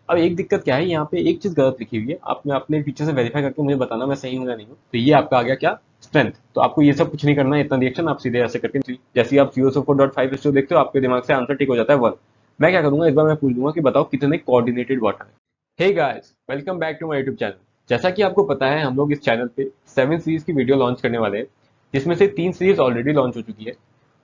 अब एक दिक्कत क्या है, यहाँ पे एक चीज गलत लिखी हुई है, आप अपने टीचर से वेरीफाई करके मुझे बताना मैं सही हूँ या नहीं हूँ। तो ये आपका आ गया क्या, स्ट्रेंथ। तो आपको ये सब कुछ नहीं करना है, इतना रिएक्शन आप सीधे ऐसे करके जैसे ही आप 0.4.5 रेशियो देखते हो आपके दिमाग से आंसर टिक हो जाता है 1। मैं क्या करूंगा, इस बार मैं पूछ दूंगा कि बताओ कितने कोऑर्डिनेटेड वाटर है। Hey guys, welcome back to my YouTube channel. जैसा कि आपको पता है, हम लोग इस चैनल पे 7 सीरीज की वीडियो लॉन्च करने वाले हैं, जिसमें से 3 सीरीज ऑलरेडी लॉन्च हो चुकी है।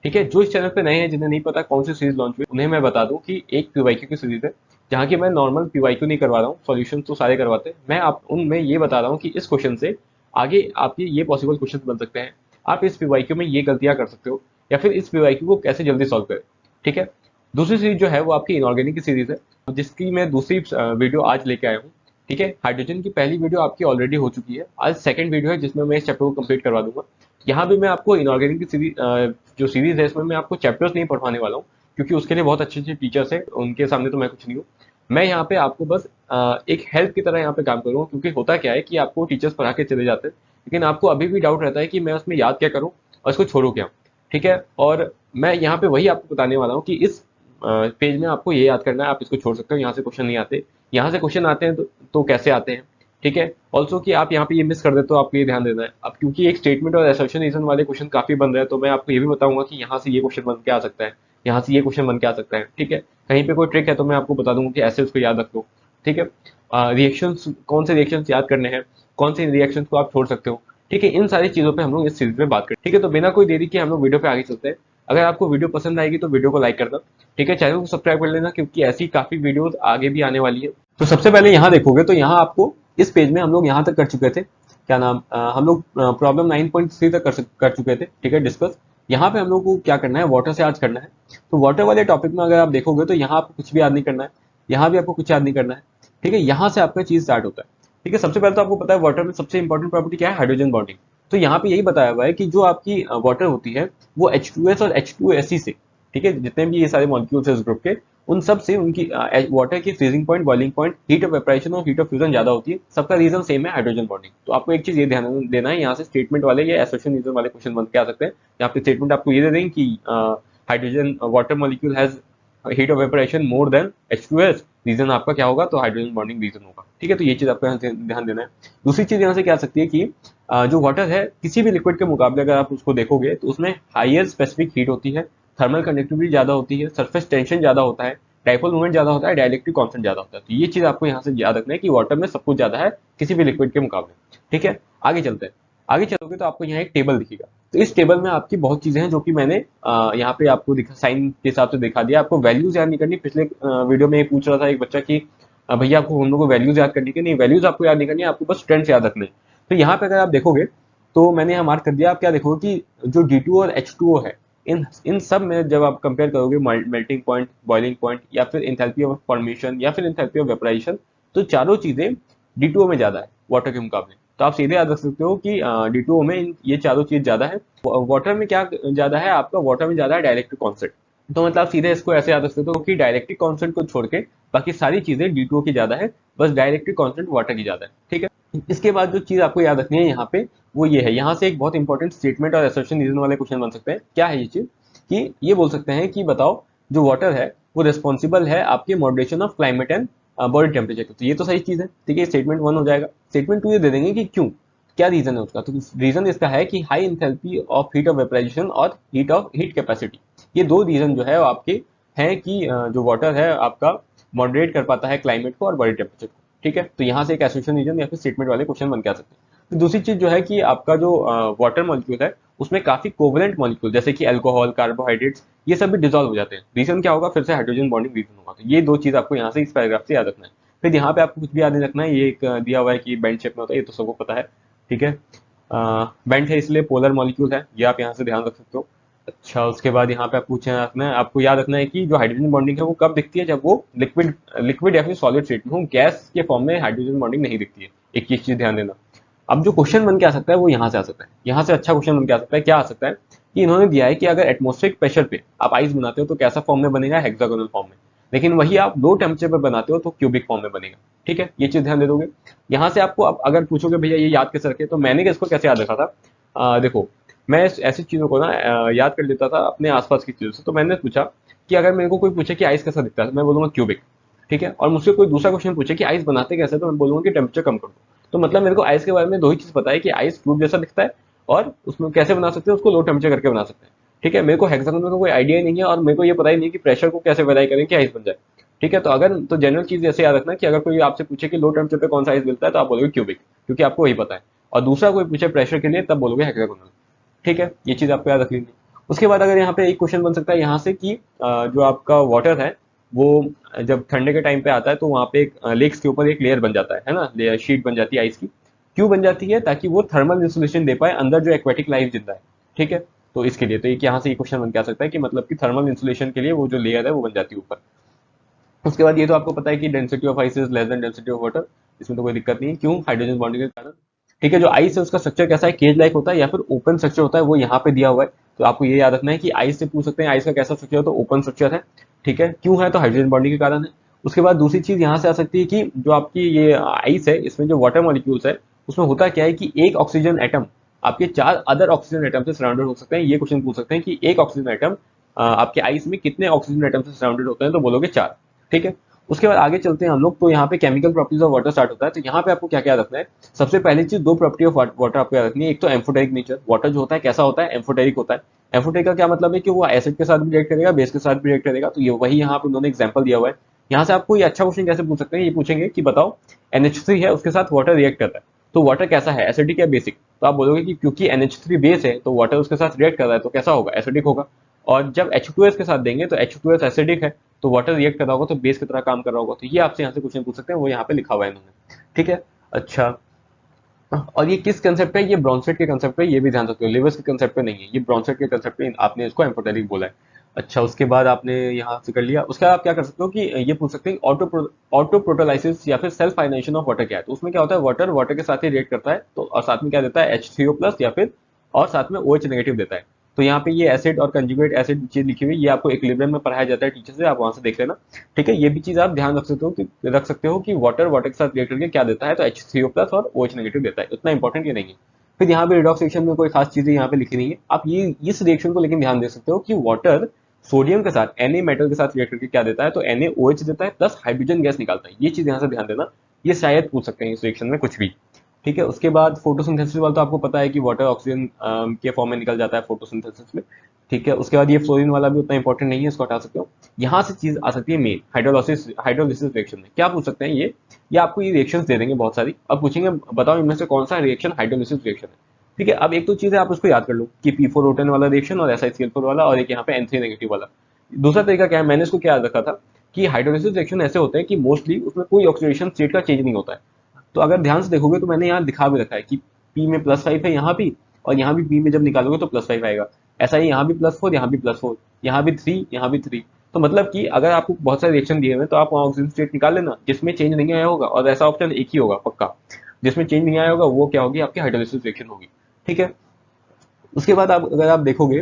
ठीक है, जो इस चैनल पे नए हैं, जिन्हें नहीं पता कौन सी सीरीज लॉन्च हुई, उन्हें मैं बता दूं कि एक पीवाईक्यू की सीरीज है, जहाँ की मैं नॉर्मल पीवाईक्यू नहीं करवा रहा हूँ, सॉल्यूशन तो सारे करवाते हैं। मैं आप उनमें ये बता रहा हूँ कि इस क्वेश्चन से आगे आपके ये पॉसिबल क्वेश्चन बन सकते हैं, आप इस पीवाईक्यू में ये गलतियां कर सकते हो, या फिर इस पीवाईक्यू को कैसे जल्दी सॉल्व करें। ठीक है। दूसरी सीरीज जो है वो आपकी इनऑर्गेनिक की सीरीज है, जिसकी मैं दूसरी वीडियो आज लेके आया हूँ। ठीक है, हाइड्रोजन की पहली वीडियो आपकी ऑलरेडी हो चुकी है, आज सेकंड वीडियो है जिसमें मैं इस चैप्टर को कंप्लीट करवा दूंगा। यहाँ भी मैं आपको इनऑर्गेनिक की सीरीज जो सीरीज है, इसमें मैं आपको चैप्टर्स नहीं पढ़वाने वाला हूँ, क्योंकि उसके लिए बहुत अच्छे अच्छे टीचर्स हैं, उनके सामने तो मैं कुछ नहीं हूँ। मैं यहाँ पे आपको बस एक हेल्प की तरह यहाँ पे काम करूँगा, क्योंकि होता क्या है कि आपको टीचर्स पढ़ा के चले जाते हैं, लेकिन आपको अभी भी डाउट रहता है कि मैं उसमें याद क्या करूँ और इसको छोड़ू क्या। ठीक है, और मैं यहाँ पे वही आपको बताने वाला हूँ कि इस पेज में आपको ये याद करना है, आप इसको छोड़ सकते हो, यहाँ से क्वेश्चन नहीं आते। यहाँ से क्वेश्चन आते हैं तो कैसे आते हैं। ठीक है, ऑल्सो कि आप यहाँ पे ये मिस कर देते हो, आपको ये ध्यान देना है। अब क्योंकि एक स्टेटमेंट और असर्शन वाले क्वेश्चन काफी बन रहे हैं, तो मैं आपको ये भी बताऊंगा कि यहाँ से ये क्वेश्चन बन के आ सकता है, यहाँ से ये क्वेश्चन बन के आ सकता है। ठीक है, कहीं पे कोई ट्रिक है तो मैं आपको बता दूंगा कि ऐसे उसको याद रख लो। ठीक है, रिएक्शंस, कौन से रिएक्शंस याद करने हैं, कौन से रिएक्शंस को आप छोड़ सकते हो। ठीक है, इन सारी चीजों पे हम लोग इस सीरीज में बात करें। ठीक है, तो बिना कोई देरी के हम लोग वीडियो पे आगे चलते हैं। अगर आपको वीडियो पसंद आएगी तो वीडियो को लाइक करना। ठीक है, चैनल को सब्सक्राइब कर लेना, क्योंकि ऐसी काफी वीडियोस आगे भी आने वाली है। तो सबसे पहले यहाँ देखोगे तो यहाँ आपको इस पेज में हम लोग यहाँ तक कर चुके थे, क्या नाम, हम लोग प्रॉब्लम 9.3 तक कर चुके थे। ठीक है, डिस्कस। यहाँ पे हम लोग को क्या करना है, वाटर से आज करना है। तो वाटर वाले टॉपिक में अगर आप देखोगे तो यहाँ आपको कुछ भी याद नहीं करना है, यहाँ भी आपको कुछ याद नहीं करना है। ठीक है, यहाँ से आपका चीज स्टार्ट होता है। ठीक है, सबसे पहले तो आपको पता है वाटर में सबसे इंपॉर्टेंट प्रॉपर्टी क्या है, हाइड्रोजन बॉन्डिंग। तो यहाँ पे यही बताया हुआ है कि जो आपकी वाटर होती है वो H2S और H2SE से, ठीक है, जितने भी ये सारे मॉलिक्यूल्स है इस ग्रुप के, उन सब से उनकी वाटर की freezing point, boiling point, heat of vaporisation और हीट ऑफ फ्यूजन ज्यादा होती है। सबका रीजन सेम है, हाइड्रोजन बॉन्डिंग। तो आपको एक चीज ये ध्यान देना है, यहाँ से स्टेटमेंट वाले या एसोसिएशन रीजन वाले क्वेश्चन बन के आ सकते हैं। यहाँ पे स्टेटमेंट आपको ये दे देंगे कि hydrogen water molecule has heat of vaporisation more than H2S, reason आपका क्या होगा, तो हाइड्रोजन बॉन्डिंग रीजन होगा। ठीक है, तो ये चीज आपको यहाँ से ध्यान देना है। दूसरी चीज यहाँ से क्या आ सकती है कि जो वाटर है किसी भी लिक्विड के मुकाबले अगर आप उसको देखोगे तो उसमें हायर स्पेसिफिक हीट होती है, थर्मल कंडक्टिविटी ज्यादा होती है, सरफेस टेंशन ज्यादा होता है, डाइपोल मूवमेंट ज्यादा होता है, डाइलेक्ट्रिक कांस्टेंट ज्यादा होता है। तो ये चीज आपको यहाँ से याद रखना है कि वाटर में सब कुछ ज्यादा है किसी भी लिक्विड के मुकाबले। ठीक है, आगे चलते हैं। आगे चलोगे तो आपको यहाँ एक टेबल दिखेगा। तो इस टेबल में आपकी बहुत चीजें हैं जो कि मैंने यहाँ पे आपको साइन के हिसाब से दिखा दिया। आपको वैल्यूज याद नहीं करनी। पिछले वीडियो में ये पूछ रहा था एक बच्चा कि भैया आपको हम लोग को वैल्यूज याद करनी है, नहीं वैल्यूज आपको याद नहीं करनी है, आपको बस ट्रेंड्स याद रखने हैं। तो यहाँ पे अगर आप देखोगे तो मैंने यहाँ मार्क कर दिया, आप क्या देखोगे कि जो D2 और H2O है, इन इन सब में जब आप कंपेयर करोगे मेल्टिंग पॉइंट, बॉइलिंग पॉइंट, या फिर इंथैल्पी ऑफ फॉर्मेशन, या फिर इंथैल्पी ऑफ वेपराइजेशन, तो चारों चीजें D2O में ज्यादा है वाटर के मुकाबले। तो आप सीधे याद रख सकते हो कि D2O में ये चारों चीज ज्यादा है। वाटर में क्या ज्यादा है आपका, वाटर में ज्यादा है डायरेक्टिव कॉन्सेंट। तो मतलब सीधे इसको ऐसे याद रख सकते हो कि डायरेक्टिव कॉन्सेंट को छोड़ के बाकी सारी चीजें D2O की ज्यादा है, बस डायरेक्टिव कॉन्सेंट वाटर की ज्यादा है। ठीक है, इसके बाद जो चीज आपको याद रखनी है यहाँ पे वो ये है, यहाँ से एक बहुत इंपॉर्टेंट स्टेटमेंट और असर्शन रीजन वाले क्वेश्चन बन सकते हैं। क्या है ये चीज, कि ये बोल सकते हैं कि बताओ जो वाटर है वो रिस्पॉन्सिबल है आपके moderation of climate and body temperature. तो ये तो सही चीज है। ठीक है, स्टेटमेंट 1 हो जाएगा। स्टेटमेंट 2 ये दे देंगे कि क्यों, क्या रीजन है उसका। तो रीजन इसका है कि high enthalpy of heat of vaporisation और हीट कैपेसिटी, ये दो रीजन जो है वो आपके हैं कि जो वाटर है आपका मॉडरेट कर पाता है क्लाइमेट को और बॉडी टेम्परेचर को। ठीक है, तो यहाँ से एक एसोसिएशन रीजन या फिर स्टेटमेंट वाले क्वेश्चन बन के आ सकते हैं। तो दूसरी चीज जो है कि आपका जो वाटर मॉलिक्यूल है उसमें काफी कोवलेंट मॉलिक्यूल जैसे कि अल्कोहल, कार्बोहाइड्रेट्स, ये सब भी डिजोल्व हो जाते हैं। रीजन क्या होगा, फिर से हाइड्रोजन बॉन्डिंग रीजन होगा। तो ये दो चीज आपको यहाँ से इस पैराग्राफ से याद रखना है। फिर यहाँ पे आपको कुछ भी याद नहीं रखना है, ये एक दिया हुआ है कि बेंड शेप में होता है, ये तो सबको पता है। ठीक है, बेंड है इसलिए पोलर मॉलिक्यूल है, ये आप यहाँ से ध्यान रख सकते हो। अच्छा, उसके बाद यहाँ पे आपको रखना है, आपको याद रखना है कि जो हाइड्रोजन बॉन्डिंग है वो कब दिखती है, जब वो लिक्विड लिक्विड या फिर सॉलिड स्टेट में हो, गैस के फॉर्म में हाइड्रोजन बॉन्डिंग नहीं दिखती है। एक ये चीज ध्यान देना। अब जो क्वेश्चन बन के आ सकता है वो यहाँ से आ सकता है, यहाँ से अच्छा क्वेश्चन बन के आ सकता है। क्या आ सकता है कि इन्होंने दिया है कि अगर एटमॉस्फेरिक प्रेशर पे आप आइस बनाते हो तो कैसा फॉर्म में बनेगा, हेक्सागोनल फॉर्म में। लेकिन वही आप लो टेम्परेचर पर बनाते हो तो क्यूबिक फॉर्म में बनेगा। ठीक है, ये चीज ध्यान दे दोगे। यहाँ से आपको अब अगर पूछोगे भैया ये याद कैसे रखे, तो मैंने इसको कैसे याद रखा था, देखो मैं ऐसी चीजों को ना याद कर लेता था अपने आसपास की चीजों से। तो मैंने पूछा कि अगर मेरे को कोई पूछे कि आइस कैसा दिखता है, तो मैं बोलूंगा क्यूबिक। ठीक है, और मुझसे कोई दूसरा क्वेश्चन पूछे कि आइस बनाते कैसे, तो मैं बोलूंगा कि टेम्परेचर कम कर दो। तो मतलब मेरे को आइस के बारे में दो ही चीज पता है कि आइस क्यूब जैसा दिखता है, और उसमें कैसे बना सकते हैं, उसको लो टेम्परेचर करके बना सकते हैं। ठीक है, मेरे को हेक्सागोनल का कोई आइडिया ही नहीं है, और मेरे को ये पता ही नहीं है कि प्रेशर को कैसे वेरी करें कि आइस बन जाए। ठीक है, तो अगर तो जनरल चीज ऐसे याद रखना कि अगर कोई आपसे पूछे कि लो टेम्परेचर पे कौन सा आइस मिलता है, तो आप बोलोगे क्यूबिक, क्योंकि आपको वही पता है। और दूसरा कोई पूछे प्रेशर के लिए, तब बोलोगे हेक्सागोनल। ठीक है, ये चीज आपको याद रख लेनी है। उसके बाद अगर यहाँ पे एक क्वेश्चन बन सकता है यहाँ से कि जो आपका वाटर है वो जब ठंडे के टाइम पे आता है तो वहाँ पे एक लेक्स के ऊपर एक लेयर बन जाता है ना, शीट बन जाती है आइस की। क्यों बन जाती है? ताकि वो थर्मल इंसुलेशन दे पाए अंदर जो एक्वेटिक लाइफ जिंदा है। ठीक है, तो इसके लिए तो एक यहाँ से ये क्वेश्चन बन के आ सकता है कि मतलब कि थर्मल इंसुलेशन के लिए वो जो लेयर है वो बन जाती है ऊपर। उसके बाद ये तो आपको पता है कि density of ice is less than density of water, इसमें तो कोई दिक्कत नहीं है। क्यों? हाइड्रोजन बॉन्डिंग के कारण। ठीक है, जो आइस है उसका स्ट्रक्चर कैसा है, केज लाइक होता है या फिर ओपन स्ट्रक्चर होता है, वो यहाँ पे दिया हुआ है। तो आपको ये याद रखना है कि आइस से पूछ सकते हैं आइस का कैसा स्ट्रक्चर है, तो ओपन स्ट्रक्चर है। ठीक है, क्यों है? तो हाइड्रोजन बॉन्डिंग के कारण है। उसके बाद दूसरी चीज यहाँ से आ सकती है कि जो आपकी ये आइस है इसमें जो वाटर मॉलिक्यूल्स है उसमें होता क्या है कि एक ऑक्सीजन एटम आपके 4 अदर ऑक्सीजन एटम से सराउंडेड हो सकते हैं। ये क्वेश्चन पूछ सकते हैं कि एक ऑक्सीजन एटम आपके आइस में कितने ऑक्सीजन एटम से सराउंडेड होते हैं, तो बोलोगे 4। ठीक है, उसके बाद आगे चलते हैं हम लोग, तो यहाँ पे chemical properties of water start होता है। तो यहाँ पे आपको क्या क्या रखना है? सबसे पहली चीज, दो प्रॉपर्टी ऑफ वाटर आपको याद रखनी है। एक तो एम्फोटेरिक नेचर, वाटर जो होता है कैसा होता है, एम्फोटेरिक होता है। एम्फोटेरिक का क्या मतलब है कि वो एसिड के साथ भी रिएक्ट करेगा, बेस के साथ भी रिएक्ट करेगा। तो ये वही यहाँ पे उन्होंने एग्जाम्पल दिया हुआ है। यहाँ से आपको ये अच्छा क्वेश्चन कैसे पूछ सकते हैं, ये पूछेंगे कि बताओ NH3 है उसके साथ वाटर रिएक्ट कर रहा है, तो वाटर कैसा है, एसिडिक या बेसिक? तो आप बोलोगे कि क्योंकि NH3 बेस है तो वाटर उसके साथ रिएक्ट कर रहा है तो कैसा होगा, एसिडिक होगा। और जब H2S के साथ देंगे तो H2S एसिडिक है, तो वाटर रिएक्ट कर रहा होगा तो बेस की तरह काम कर रहा होगा। तो ये आपसे यहाँ से क्वेश्चन पूछ सकते हैं, वो यहाँ पे लिखा हुआ है इन्होंने। ठीक है, अच्छा, और ये किस कंसेप्ट पे? ये ब्रॉन्सेट के कंसेप्ट पे, ये भी ध्यान रखते हो, लिवर्स के कंसेप्ट पे नहीं है, ये ब्रॉन्सेट के कंसेप्ट पे आपने इसको एम्फोटेरिक बोला है। अच्छा, उसके बाद आपने यहाँ से कर लिया। उसके बाद आप क्या कर सकते हो कि ये पूछ सकते हैं ऑटो प्रोटोलाइसिस या फिर सेल्फ फाइनेशन ऑफ वाटर क्या है। तो उसमें क्या होता है, वाटर वाटर के साथ ही रिएक्ट करता है, तो और साथ में क्या देता है, H3O प्लस या फिर और साथ में OH नेगेटिव देता है। तो यहाँ पे ये एसिड और कंजुगेट एसिड चीज लिखी हुई है, ये आपको इक्विलिब्रियम में पढ़ाया जाता है टीचर से, आप वहां से देख लेना। ठीक है, ये भी चीज आप ध्यान रख सकते हो कि वाटर वाटर के साथ रिएक्ट करके क्या देता है, तो H3O प्लस और OH नेगेटिव देता है। उतना इंपॉर्टेंट ये नहीं है। फिर यहाँ पे रिडॉक्स रिएक्शन में कोई खास चीजें यहाँ पे लिखी नहीं है, आप ये इस रिएक्शन को लेकिन ध्यान दे सकते हो कि वाटर सोडियम के साथ Na मेटल के साथ रिएक्ट करके क्या देता है, तो NaOH देता है प्लस हाइड्रोजन गैस निकालता है। ये चीज यहाँ से ध्यान देना, ये शायद पूछ सकते हैं इस रिएक्शन में कुछ भी। ठीक है, उसके बाद फोटोसिंथेसिस वाला तो आपको पता है कि वाटर ऑक्सीजन के फॉर्म में निकल जाता है फोटोसिंथेसिस में। ठीक है, उसके बाद ये फ्लोरीन वाला भी उतना इंपॉर्टेंट नहीं है, इसको हटा सकते हो। यहाँ से चीज आ सकती है मेन, हाइड्रोलिसिस रिएक्शन में क्या पूछ सकते हैं ये आपको ये रिएक्शंस दे देंगे बहुत सारी, अब पूछेंगे बताओ इनमें से कौन सा रिएक्शन हाइड्रोलिसिस रिएक्शन है। ठीक है, अब एक तो चीज है आप उसको याद कर लो कि P4O10 वाला रिएक्शन और SiCl4 वाला, और एक यहाँ पे N3 नेगेटिव वाला। दूसरा तरीका क्या है, मैंने इसको क्या याद रखा था कि हाइड्रोलिसिस रिएक्शन ऐसे होते हैं कि मोस्टली उसमें कोई ऑक्सीडेशन स्टेट का चेंज नहीं होता है। तो अगर ध्यान से देखोगे तो मैंने यहाँ दिखा भी रखा है कि P में +5 है यहाँ भी, और यहाँ भी P में जब निकालोगे तो +5 आएगा। ऐसा ही यहाँ भी +4, यहाँ भी +4, यहाँ भी 3, यहाँ भी 3। तो मतलब कि अगर आपको बहुत सारे रिएक्शन दिए हुए तो आप वहाँ ऑक्सीजन स्टेट निकाल लेना जिसमें चेंज नहीं आया होगा, और ऐसा ऑप्शन एक ही होगा पक्का, जिसमें चेंज नहीं आया होगा वो क्या होगी, आपकी हाइड्रोलिसिस रिएक्शन होगी। ठीक है, उसके बाद आप अगर आप देखोगे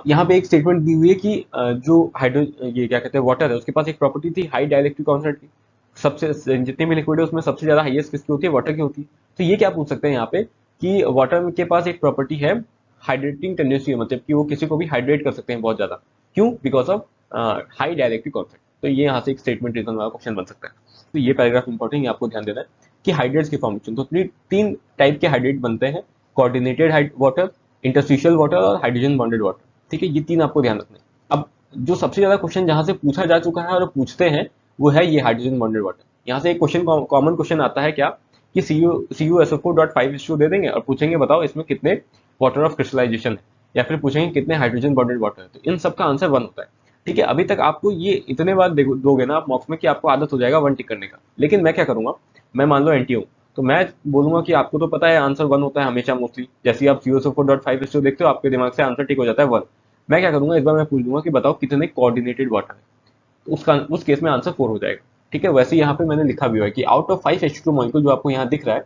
यहाँ पे एक स्टेटमेंट दी हुई है कि जो हाइड्रो ये क्या कहते हैं वाटर है उसके पास एक प्रॉपर्टी थी हाई डाइलेक्ट्रिक कांस्टेंट की। सबसे जितने भी लिक्विड है उसमें सबसे ज्यादा हाईएस्ट किसकी होती है, वाटर की होती है। तो ये क्या पूछ सकते हैं यहाँ पे कि वाटर के पास एक प्रॉपर्टी है हाइड्रेटिंग टेंडेंसी, मतलब कि वो किसी को भी हाइड्रेट कर सकते हैं बहुत ज्यादा। क्यों? Because of high dielectric constant. तो ये यहाँ से एक स्टेटमेंट रीजन वाला क्वेश्चन बन सकता है। तो ये पैराग्राफ इंपॉर्टेंट है, आपको ध्यान देना है कि हाइड्रेट्स की फॉर्मेशन, तो तीन टाइप के हाइड्रेट बनते हैं, कोऑर्डिनेटेड वाटर, इंटरस्टिशियल वाटर और हाइड्रोजन बॉन्डेड वाटर। ठीक है, ये तीन आपको ध्यान रखना है। अब जो सबसे ज्यादा क्वेश्चन जहां से पूछा जा चुका है और पूछते हैं वो है ये हाइड्रोजन बॉन्डेड वाटर। यहाँ से एक क्वेश्चन कॉमन क्वेश्चन आता है क्या कि CuSO4.5 दे देंगे और पूछेंगे बताओ इसमें कितने वाटर ऑफ क्रिस्टलाइजेशन है, या फिर पूछेंगे कितने हाइड्रोजन बॉन्डेड वाटर है। तो इन सब का आंसर 1 होता है। ठीक है, अभी तक आपको ये इतने बार दोगे ना आप मॉक्स में कि आपको आदत हो जाएगा 1 टिक करने का। लेकिन मैं क्या करूंगा, मैं मान लो एंटी हूँ, तो मैं बोलूंगा कि आपको तो पता है आंसर 1 होता है हमेशा मोस्टली, जैसे आप CuSO4.5 देखते हो आपके दिमाग से आंसर टिक हो जाता है 1। मैं क्या करूंगा, इस बार मैं पूछ दूंगा कि बताओ कितने कोऑर्डिनेटेड वाटर है, तो उस केस में आंसर 4 हो जाएगा। ठीक है, वैसे यहाँ पे मैंने लिखा भी हुआ है कि आउट ऑफ 5 H2 मॉलिक्यूल जो आपको यहाँ दिख रहा है,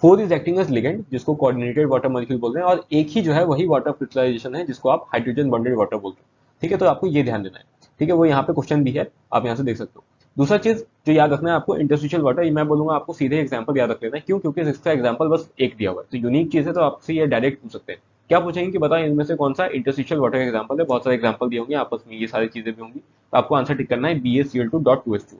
4 इज एक्टिंग एज लिगेंड जिसको कोऑर्डिनेटेड वाटर मॉलिक्यूल बोल रहे हैं, और एक ही जो है वही वाटर क्रिस्टलाइजेशन है जिसको आप हाइड्रोजन बॉन्डेड वाटर बोलते हैं। ठीक है, तो आपको ये ध्यान देना है। ठीक है, वो यहाँ पे क्वेश्चन भी है, आप यहाँ से देख सकते हो। दूसरा चीज जो याद रखना है आपको, इंटरस्टिशियल वाटर, ये मैं बोलूंगा आपको सीधे एग्जांपल याद रख लेना है। क्यों? क्योंकि इसका एग्जांपल बस एक दिया हुआ है, तो यूनिक चीज है, तो आपसे ये डायरेक्ट पूछ सकते हैं। क्या पूछेंगे कि बताएं इनमें से कौन सा इंटरस्टिशियल वाटर का एग्जांपल है, बहुत सारे एग्जांपल दिए होंगे आपस में, ये सारी चीजें भी होंगी, तो आपको आंसर टिक करना है BaCl2.2H2।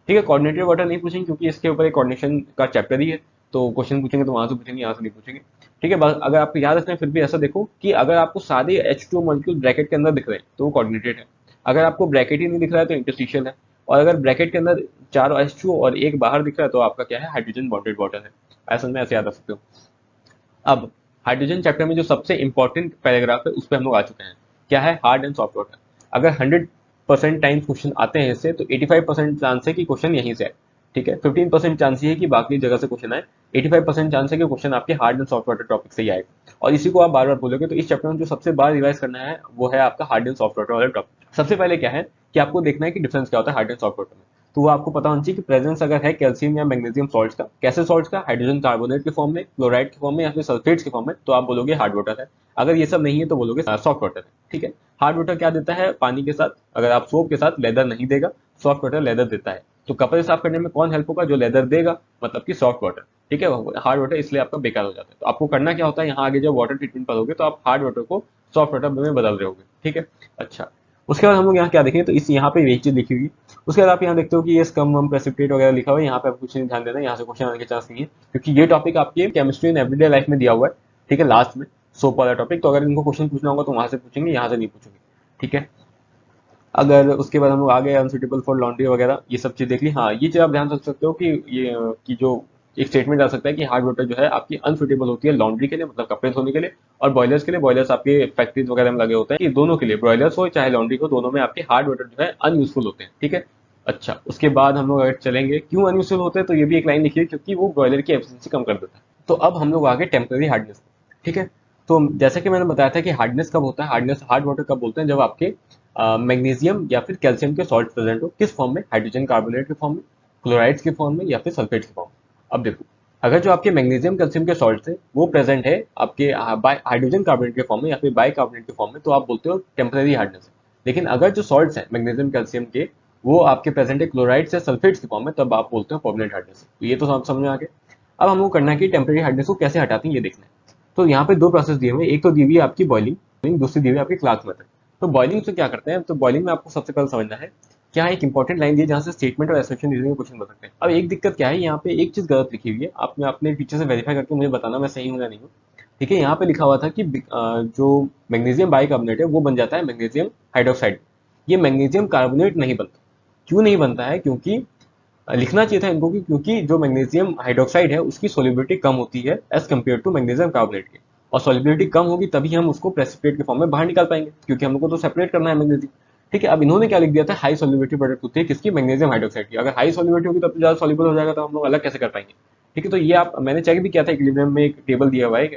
ठीक है, कोऑर्डिनेटेड वाटर नहीं पूछेंगे क्योंकि इसके ऊपर एक कोऑर्डिनेशन का चैप्टर ही है, तो क्वेश्चन पूछेंगे तो वहां से पूछेंगे, यहाँ से नहीं पूछेंगे। ठीक है, बस अगर आपको याद रखना है फिर भी ऐसा देखो कि अगर आपको सारे H2O मॉलिक्यूल ब्रैकेट के अंदर दिख रहे हैं तो वो कोऑर्डिनेटेड है, अगर आपको ब्रैकेट ही नहीं दिख रहा है तो इंटरस्टिशियल है, और अगर ब्रैकेट के अंदर 4 H2O और एक बाहर दिख रहा है तो आपका क्या है, हाइड्रोजन बॉन्डेड वाटर है। ऐसा में ऐसे याद रख सकते हो। अब हाइड्रोजन चैप्टर में जो सबसे इंपॉर्टेंट पैराग्राफ है उस पर हम लोग आ चुके हैं, क्या है, हार्ड एंड सॉफ्ट वाटर। अगर 100% टाइम्स क्वेश्चन आते हैं इससे तो 85% चांस है कि क्वेश्चन यहीं से है। ठीक है, 15% चांस ये है कि बाकी जगह से क्वेश्चन आए, 85% चांस है कि क्वेश्चन आपके hard and soft water topic से ही आएगा, और इसी को आप बार बार बोलोगे। तो इस चैप्टर में जो सबसे बार रिवाइज करना है वो है आपका हार्ड एंड सॉफ्ट वाटर वाला टॉपिक। सबसे पहले क्या है कि आपको देखना है कि डिफरेंस क्या होता है हार्ड एंड सॉफ्ट वाटर में, तो वो आपको पता होना चाहिए कि प्रेजेंस अगर है कैल्शियम या मैग्नीशियम सॉल्ट्स का, कैसे सॉल्ट्स का, हाइड्रोजन कार्बोनेट के फॉर्म में, क्लोराइड के फॉर्म में या फिर सल्फेट्स के फॉर्म में, तो आप बोलोगे हार्ड वाटर है। अगर ये सब नहीं है तो बोलोगे सॉफ्ट वाटर है। ठीक है, हार्ड वाटर क्या देता है, पानी के साथ, अगर आप सोप के साथ लेदर नहीं देगा, सॉफ्ट वाटर लेदर देता है। तो कपड़े साफ करने में कौन हेल्प होगा, जो लेदर देगा, मतलब कि सॉफ्ट वाटर। ठीक है, हार्ड वाटर इसलिए आपका बेकार हो जाता है। तो आपको करना क्या होता है, यहाँ आगे जब वाटर ट्रीटमेंट करोगे तो आप हार्ड वाटर को सॉफ्ट वाटर में बदल रहे होगे। ठीक है, अच्छा, उसके बाद हम लोग यहाँ क्या देखेंगे, तो इस यहाँ पे यही चीज लिखी हुई है। उसके बाद आप यहाँ देखते हो कि ये स्कम वम प्रेसिपिटेट वगैरह लिखा हुआ है, यहाँ पे आपको कुछ नहीं ध्यान देना है, यहाँ से क्वेश्चन आने के चांस नहीं है, क्योंकि ये टॉपिक आपके केमिस्ट्री इन एवरीडे लाइफ में दिया हुआ है। ठीक है, लास्ट में सोप वाला टॉपिक, तो अगर इनको क्वेश्चन पूछना होगा तो वहां से पूछेंगे, यहाँ से नहीं पूछेंगे। ठीक है, अगर उसके बाद हम लोग आ गए अनसुटेबल फॉर लॉन्ड्री वगैरह, ये सब चीज देख ली। हाँ, ये चीज आप ध्यान रख सकते हो कि ये कि जो एक स्टेटमेंट आ सकता है कि हार्ड वाटर जो है आपकी अनसुटेबल होती है लॉन्ड्री के लिए, मतलब कपड़े धोने के लिए, और बॉयलर्स के लिए, बॉयलर्स आपके फैक्ट्रीज वगैरह में लगे होते हैं, ये दोनों के लिए, ब्रॉयलर्स हो चाहे लॉन्ड्री हो, दोनों में आपके हार्ड वाटर जो है अनयूजफुल होते हैं। ठीक है, अच्छा, उसके बाद हम लोग अगर चलेंगे क्यों अनयूजफुल होते हैं, तो ये भी एक लाइन लिखिए, क्योंकि वो ब्रॉयलर की एफिशिएंसी कम कर देता है। तो अब हम लोग आगे टेम्पररी हार्डनेस। ठीक है, तो जैसा कि मैंने बताया था कि हार्डनेस कब होता है, हार्डनेस हार्ड वाटर कब बोलते हैं, जब आपके मैग्नीशियम या फिर कैल्शियम के सॉल्ट प्रेजेंट हो, किस फॉर्म में, हाइड्रोजन कार्बोनेट के फॉर्म में, क्लोराइड्स के फॉर्म में या फिर सल्फेट्स के फॉर्म में। अब देखो, अगर जो आपके मैग्नीशियम कैल्शियम के सॉल्ट है वो प्रेजेंट है आपके हाइड्रोजन कार्बोनेट के फॉर्म में या फिर बाई कार्बोनेट के फॉर्म में, तो आप बोलते हो टेम्पररी हार्डनेस है। लेकिन अगर जो सॉल्ट्स हैं मैग्नीशियम कैल्शियम के, वो आपके प्रेजेंट है क्लोराइड्स या सल्फेट्स के फॉर्म में, तब आप बोलते हो परमानेंट हार्डनेस। तो ये तो समझ में आ गया। अब हमको करना है कि टेम्पररी हार्डनेस को कैसे हटाते हैं ये देखना है। तो यहाँ पे दो प्रोसेस दिए हुए हैं, एक तो दी हुई है आपकी बॉइलिंग, दूसरी दी हुई है आपकी क्लार्क मेथड। तो बॉइलिंग से क्या करते हैं, तो बॉइलिंग में आपको सबसे पहले समझना है क्या है, एक इंपॉर्टेंट लाइन दी है जहाँ से स्टेटमेंट और एसर्शन यूजिंग क्वेश्चन बन सकते हैं। अब एक दिक्कत क्या है, यहाँ पे एक चीज गलत लिखी हुई है, आपने अपने टीचर से वेरीफाई करके मुझे बताना मैं सही हूँ या नहीं हूँ। ठीक है, यहाँ पे लिखा हुआ था कि जो मैग्नीशियम बाइकार्बोनेट है वो बन जाता है मैग्नीशियम हाइड्रोक्साइड। ये मैग्नीशियम कार्बोनेट नहीं बनता। क्यों नहीं बनता है, क्योंकि लिखना चाहिए था इनको कि क्योंकि जो मैग्नीशियम हाइड्रोक्साइड है उसकी सोलिबिलिटी कम होती है as compare to magnesium carbonate के, और सोलिबिलिटी कम होगी तभी हम उसको प्रेसिपिटेट के फॉर्म में बाहर निकाल पाएंगे, क्योंकि हम लोग को तो सेपरेट करना है मैग्नीशियम। ठीक है, अब इन्होंने क्या लिख दिया था, हाई सोलिबिलिटी प्रोडक्ट होती है किसकी, मैग्नीशियम हाइड्रोक्साइड की। अगर हाई सोलिबिलिटी होगी तब तो ज्यादा सोल्यूबल हो जाएगा, तो हम लोग अलग कैसे कर पाएंगे। ठीक है, तो ये आप मैंने चेक भी किया था, इक्विलिब्रियम में एक टेबल दिया हुआ है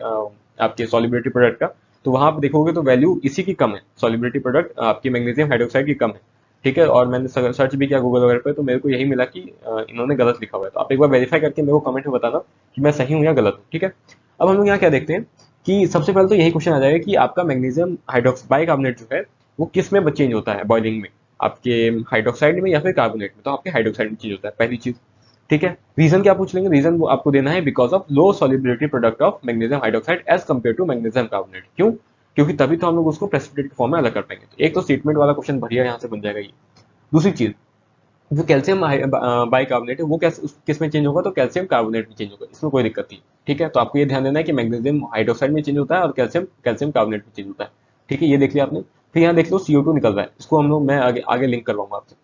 आपके सोलिबिलिटी प्रोडक्ट का, तो वहां आप देखोगे तो वैल्यू इसी की कम है, सोलिबिलिटी प्रोडक्ट आपकी मैग्नीशियम हाइड्रोक्साइड की कम है। ठीक है, और मैंने सर्च भी किया गूगल वगैरह पे, तो मेरे को यही मिला कि इन्होंने गलत लिखा हुआ है। तो आप एक बार वेरीफाई करके मेरे को कमेंट में बताना कि मैं सही हूँ या गलत हूँ। ठीक है, अब हम लोग यहाँ क्या देखते हैं कि सबसे पहले तो यही क्वेश्चन आ जाएगा कि आपका मैग्नीशियम हाइड्रोक्स बाइकार्बोनेट जो है वो किस में चेंज होता है बॉइलिंग में, आपके हाइड्रोक्साइड में या फिर कार्बोनेट में। तो आपके हाइड्रोक्साइड में चेंज होता है, पहली चीज। ठीक है, रीजन क्या पूछ लेंगे, रीजन वो आपको देना है because of low solubility product of magnesium hydroxide as compare to magnesium carbonate. क्यों, क्योंकि तभी तो हम लोग उसको प्रेसिपिटेट के फॉर्म में अलग कर पाएंगे। तो एक तो स्टेटमेंट वाला क्वेश्चन बढ़िया यहाँ से बन जाएगा ये। दूसरी चीज, जो कैल्शियम बाइकार्बोनेट है वो किस में चेंज होगा, तो कैल्शियम कार्बोनेट में चेंज होगा, इसमें कोई दिक्कत नहीं। ठीक है, तो आपको ये ध्यान देना है कि मैग्नीशियम हाइड्रोक्साइड में चेंज होता है और कैल्शियम कैल्शियम कार्बोनेट में चेंज होता है। ठीक है, ये देख लिया आपने। फिर यहाँ देख लो CO2 निकल रहा है, इसको हम लोग मैं आगे आगे लिंक करवाऊंगा आपसे।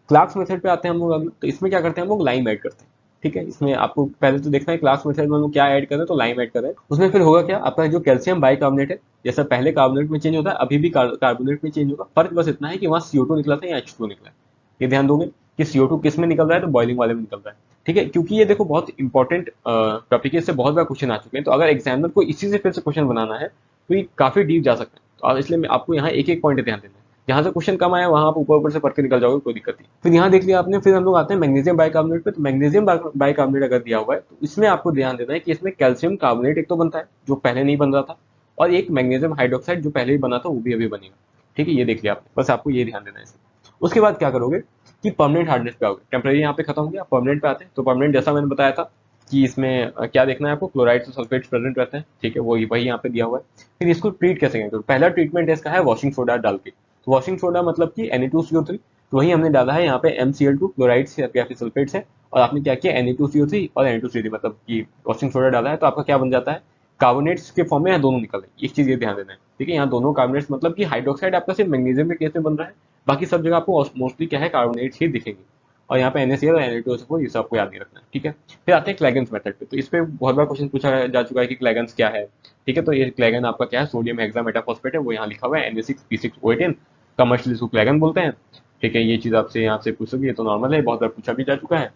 क्लार्क्स मेथड पे आते हैं हम लोग अगले, तो इसमें क्या करते हैं हम लोग, लाइम ऐड करते हैं। ठीक है, इसमें आपको पहले तो देखना है क्लार्क्स मेथड में हम लोग क्या ऐड कर रहे हैं, तो लाइम ऐड कर रहे हैं। उसमें फिर होगा क्या, आपका जो कैल्शियम बाइकार्बोनेट है, जैसा पहले कार्बोनेट में चेंज होता है अभी भी कार्बोनेट में चेंज होगा। फर्क बस इतना है कि वहाँ CO2 निकला था या H2O निकला है। ये ध्यान दोगे कि CO2 किस में निकल रहा है, तो बॉइलिंग वाले में निकल रहा है। ठीक है, क्योंकि ये देखो बहुत इंपॉर्टेंट टॉपिक है, इससे बहुत बार क्वेश्चन आ चुके हैं, तो अगर एग्जामिनर को इसी से फिर से क्वेश्चन बनाना है तो ये काफी डीप जा सकता है। तो इसलिए आपको यहाँ एक एक पॉइंट ध्यान देना है, जहां से क्वेश्चन कम आया वहां आप ऊपर ऊपर से पढ़ के निकल जाओगे, कोई दिक्कत नहीं। फिर यहाँ देख लिया आपने, फिर हम लोग आते हैं मैग्नीशियम बाइकार्बोनेट पे। तो मैग्नीशियम बाइकार्बोनेट अगर दिया हुआ है तो इसमें आपको ध्यान देना है कि इसमें कैल्शियम कार्बोनेट एक तो बनता है जो पहले नहीं बन रहा था, और एक मैग्नीशियम हाइड्रोक्साइड जो पहले ही बना था वो भी अभी बनेगा। ठीक है, ये देख लिया आपने, बस आपको ये ध्यान देना है इसमें। उसके बाद क्या करोगे कि परमानेंट हार्डनेस पे आओगे, टेम्परेरी यहाँ पे खत्म हो गया, परमानेंट पे आते हैं। तो परमानेंट जैसा मैंने बताया था कि इसमें क्या देखना है आपको, क्लोराइड और सल्फेट्स प्रेजेंट रहते हैं। ठीक है, वही वही यहाँ पे दिया हुआ है। फिर इसको ट्रीट कैसे करेंगे, तो पहला ट्रीटमेंट इसका है वॉशिंग सोडा डाल के। तो वॉशिंग सोडा मतलब कि Na2CO3, तो वही हमने डाला है यहाँ पे MCl2 क्लोराइड से या फिर सल्फेट से, और आपने क्या किया Na2CO3 और Na2CO3 मतलब कि वॉशिंग सोडा डाला है, तो आपका क्या बन जाता है, कार्बोनेट्स के फॉर्म में यहाँ दोनों निकल रहे हैं। एक चीज ये ध्यान देना है, ठीक है, यहाँ दोनों कार्बोनेट्स मतलब कि हाइड्रोक्साइड आपका सिर्फ मैग्नीशियम के केस में बन रहा है, बाकी सब जगह आपको मोस्टली क्या है, कार्बोनेट्स ही दिखेंगे। और यहाँ पे NaCl और Na2SO4 ये सब आपको याद नहीं रखना है, ठीक है। फिर आते हैं क्लैगन्स मेथड पे। तो इस पे बहुत बार क्वेश्चन पूछा जा चुका है कि क्लैगन्स क्या है, ठीक है। तो ये क्लैगन आपका क्या है, सोडियम हेक्सामेटाफॉस्फेट है, वो यहाँ लिखा हुआ है Na6P6O18, कमर्शियली इसको क्लैगन बोलते हैं, ठीक है। ये चीज आपसे यहाँ से पूछोगे, ये तो नॉर्मल है, बहुत बार पूछा भी जा चुका है।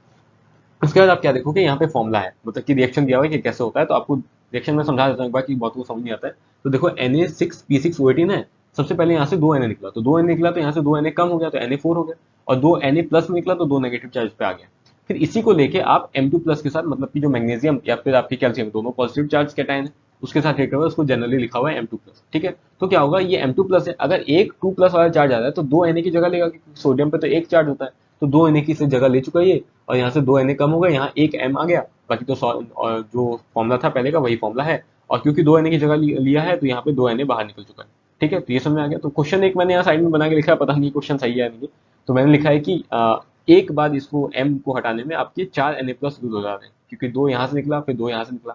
उसके बाद आप क्या देखोगे, यहाँ पे फॉर्मूला है, मतलब कि रिएक्शन दिया हुआ है कि कैसे होता है। तो आपको रिएक्शन में समझा देता हूँ एक बार कि बहुत को समझ नहीं आता है। तो देखो Na6P6O18 है, सबसे पहले यहाँ से 2 Na निकला, तो 2 Na निकला तो यहाँ से 2 Na कम हो गया तो Na4 हो गया, और 2 Na प्लस में निकला तो 2 नेगेटिव चार्ज पे आ गया। फिर इसी को लेके आप M2 प्लस के साथ, मतलब कि जो मैग्नीशियम या फिर आपकी कैल्शियम दोनों पॉजिटिव चार्ज कैटायन है, उसके साथ रिएक्ट हुआ, उसको जनरली लिखा हुआ है M2 प्लस, ठीक है। तो क्या होगा, ये M2 प्लस है, अगर एक 2 प्लस वाला चार्ज आ रहा है तो 2 Na की जगह लेगा, क्योंकि सोडियम पे तो एक चार्ज होता है, तो 2 Na की जगह ले चुका है ये, और यहाँ से 2 Na कम हो गए, यहाँ एक M आ गया, बाकी तो और जो फॉर्मूला था पहले का वही फॉर्मूला है, और क्योंकि 2 Na की जगह लिया है तो यहाँ पे 2 Na बाहर निकल चुका है, ठीक है। तो ये समझ में आ गया। तो क्वेश्चन एक मैंने यहाँ साइड में बना के लिखा है, पता नहीं क्वेश्चन सही है या नहीं, तो मैंने लिखा है कि एक बार इसको M को हटाने में आपके 4 Na प्लस यूज हो जा रहे हैं, क्योंकि 2 यहाँ से निकला फिर 2 यहाँ से निकला,